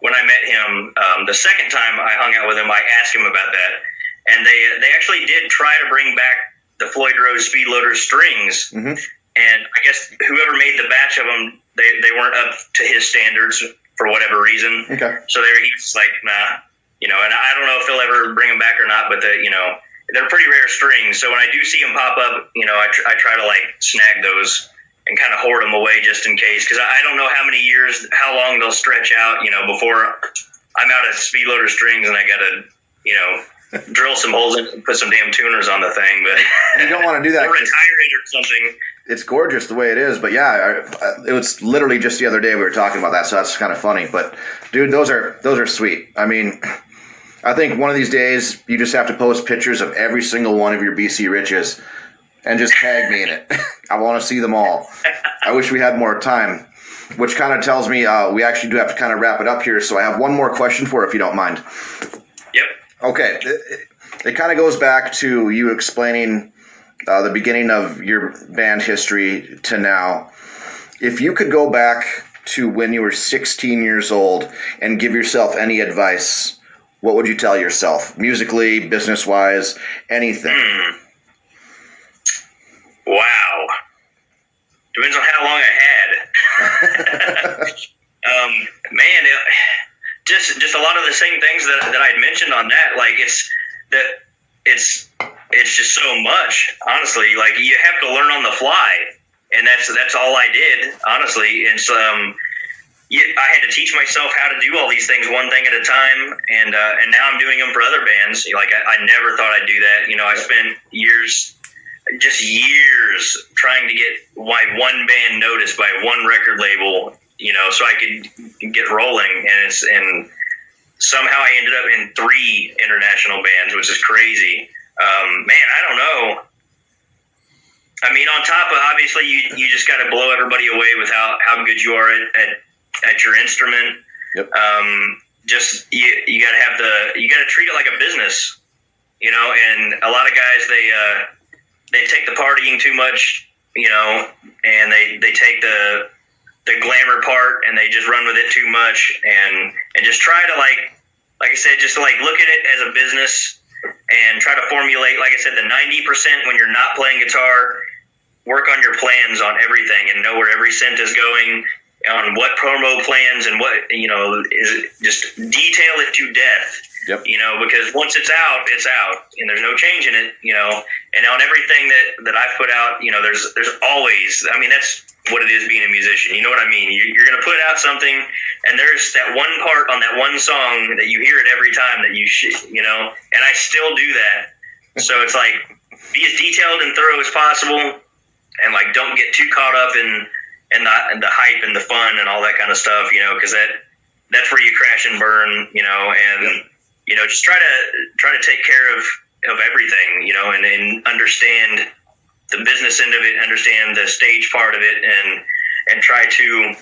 B: when I met him. The second time I hung out with him, I asked him about that, and they actually did try to bring back the Floyd Rose Speedloader strings. Mm-hmm. And I guess whoever made the batch of them, they weren't up to his standards for whatever reason. Okay. So he was like, nah, and I don't know if they'll ever bring them back or not, but they're pretty rare strings. So when I do see them pop up, I try to like snag those and kind of hoard them away just in case, because I don't know how long they'll stretch out, before I'm out of Speedloader strings and I got to, drill some holes in and put some damn tuners on the thing. But
C: you don't want to do that.
B: Or retire it or something.
C: It's gorgeous the way it is, but yeah, it was literally just the other day we were talking about that, so that's kind of funny. But dude, those are sweet. I mean, I think one of these days you just have to post pictures of every single one of your BC Riches and just tag me in it. I want to see them all. I wish we had more time, which kind of tells me we actually do have to kind of wrap it up here. So I have one more question for you, if you don't mind.
B: Yep.
C: Okay. It kind of goes back to you explaining the beginning of your band history to now. If you could go back to when you were 16 years old and give yourself any advice, what would you tell yourself? Musically, business-wise, anything.
B: Wow. Depends on how long I had. Just a lot of the same things that I'd mentioned on that. Like it's just so much, honestly. Like you have to learn on the fly, and that's all I did, honestly. It's I had to teach myself how to do all these things one thing at a time, and now I'm doing them for other bands. Like I never thought I'd do that. I spent years trying to get my one band noticed by one record label, so I could get rolling, and somehow I ended up in 3 international bands, which is crazy. Man, I don't know. I mean, on top of, obviously, you just got to blow everybody away with how good you are at your instrument. Yep. You got to you got to treat it like a business, and a lot of guys, they take the partying too much, and they take the glamour part and they just run with it too much, and just try to like I said, just like look at it as a business and try to formulate, like I said, the 90% when you're not playing guitar. Work on your plans on everything and know where every cent is going, on what promo plans and what, is just detail it to death. Yep. Because once it's out, and there's no change in it, and on everything that I've put out, there's always, I mean, that's what it is being a musician. You know what I mean? You're going to put out something, and there's that one part on that one song that you hear it every time that and I still do that. So it's like, be as detailed and thorough as possible, and like, don't get too caught up in the hype and the fun and all that kind of stuff, because that's where you crash and burn, and just try to take care of everything, and understand the business end of it, understand the stage part of it, and try to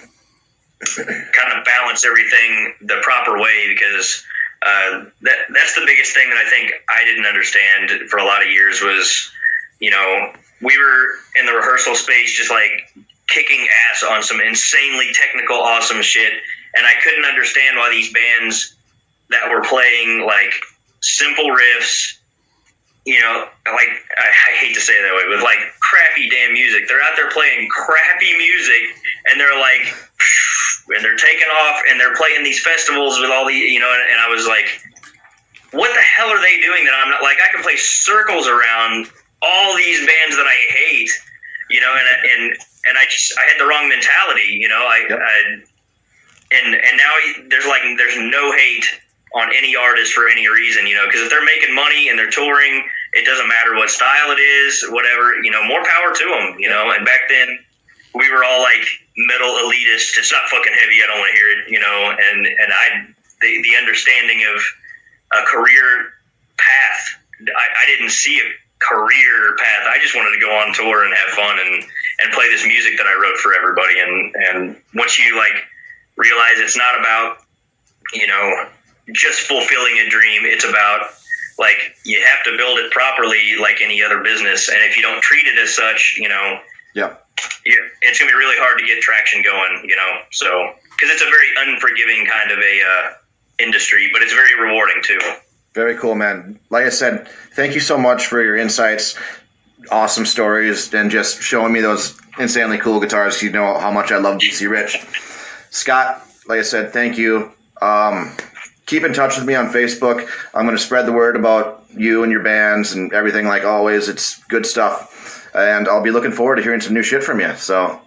B: kind of balance everything the proper way, because that's the biggest thing that I think I didn't understand for a lot of years was, we were in the rehearsal space just like kicking ass on some insanely technical, awesome shit, and I couldn't understand why these bands that were playing like simple riffs, like I hate to say it that way, but like crappy damn music. They're out there playing crappy music, and they're like, and they're taking off, and they're playing these festivals with all the, and I was like, what the hell are they doing that I'm not, like, I can play circles around all these bands that I hate, and I had the wrong mentality, and now there's no hate on any artist for any reason, because if they're making money and they're touring, it doesn't matter what style it is, whatever, more power to them, and back then we were all like metal elitist. It's not fucking heavy, I don't want to hear it, and the understanding of a career path, I didn't see a career path. I just wanted to go on tour and have fun and and play this music that I wrote for everybody. And once you like realize it's not about, you know, just fulfilling a dream, it's about like you have to build it properly like any other business, and if you don't treat it as such, you know,
C: Yeah.
B: it's gonna be really hard to get traction going, you know, so because it's a very unforgiving kind of a industry, but it's very rewarding too.
C: Very cool, man. Like I said, thank you so much for your insights, awesome stories, and just showing me those insanely cool guitars. You know how much I love DC Rich. Scott, like I said, thank you. Keep in touch with me on Facebook. I'm going to spread the word about you and your bands and everything like always. It's good stuff. And I'll be looking forward to hearing some new shit from you. So,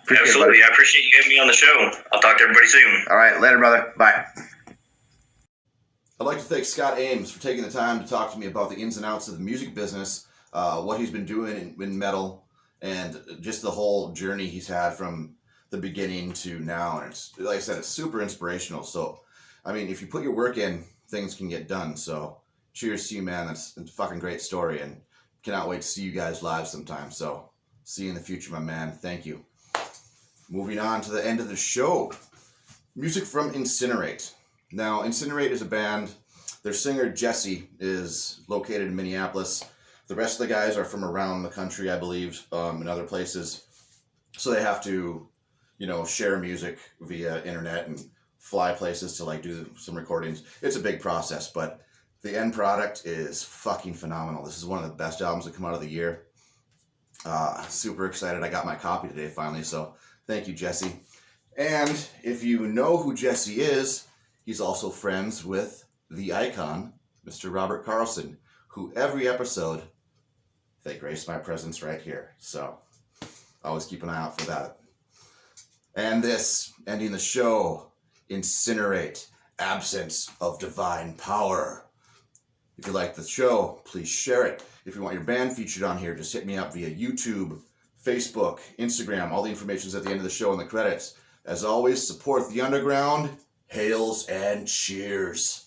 B: absolutely. I appreciate you having me on the show. I'll talk to everybody soon.
C: All right. Later, brother. Bye.
A: I'd like to thank Scott Eames for taking the time to talk to me about the ins and outs of the music business, what he's been doing in metal, and just the whole journey he's had from the beginning to now. And it's, like I said, it's super inspirational. So, I mean, if you put your work in, things can get done. So, cheers to you, man. That's a fucking great story, and cannot wait to see you guys live sometime. So, see you in the future, my man. Thank you. Moving on to the end of the show. Music from Incinerate. Now, Incinerate is a band. Their singer, Jesse, is located in Minneapolis. The rest of the guys are from around the country, I believe, and other places. So they have to, you know, share music via internet and fly places to like do some recordings. It's a big process, but the end product is fucking phenomenal. This is one of the best albums that come out of the year. Super excited. I got my copy today finally, so thank you, Jesse. And if you know who Jesse is, he's also friends with the icon, Mr. Robert Carlson, who every episode, they grace my presence right here. So always keep an eye out for that. And this, ending the show, Incinerate, Absence of Divine Power. If you like the show, please share it. If you want your band featured on here, just hit me up via YouTube, Facebook, Instagram. All the information is at the end of the show in the credits. As always, support the underground. Hails and cheers.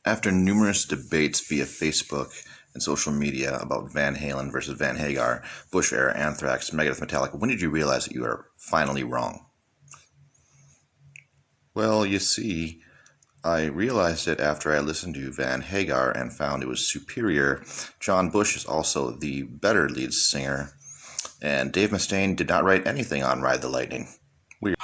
A: After numerous debates via Facebook and social media about Van Halen versus Van Hagar, Bush Era, Anthrax, Megadeth, Metallica, when did you realize that you were finally wrong? Well, you see, I realized it after I listened to Van Hagar and found it was superior. John Bush is also the better lead singer, and Dave Mustaine did not write anything on Ride the Lightning. Weird.